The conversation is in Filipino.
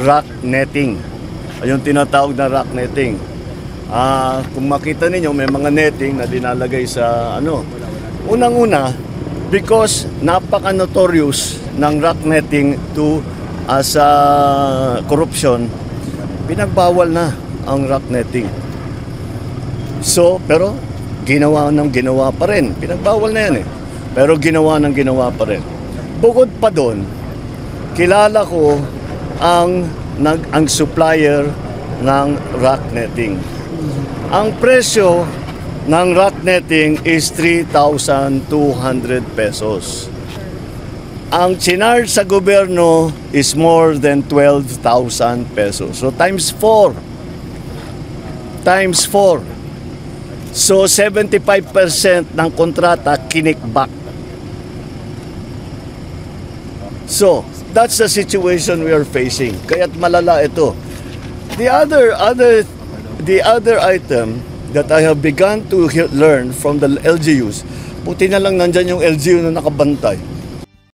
rock netting. Yung tinatawag na rock netting. Kung makita ninyo, may mga netting na dinalagay sa Unang-una, because napaka-notorious ng rock netting as corruption, pinagbawal na ang rock netting. So, pero ginawa pa rin. Pinagbawal na yan eh. Pero ginawa pa rin. Bukod pa doon, kilala ko ang supplier ng rock netting. Ang presyo ng rock netting is 3,200 pesos. Ang chinarge sa gobyerno is more than 12,000 pesos. So times 4. Times 4. So 75% ng kontrata kinikback. So that's the situation we are facing. Kaya't malala ito. The other item that I have begun to learn from the LGUs, buti na lang nandyan yung LGU na nakabantay.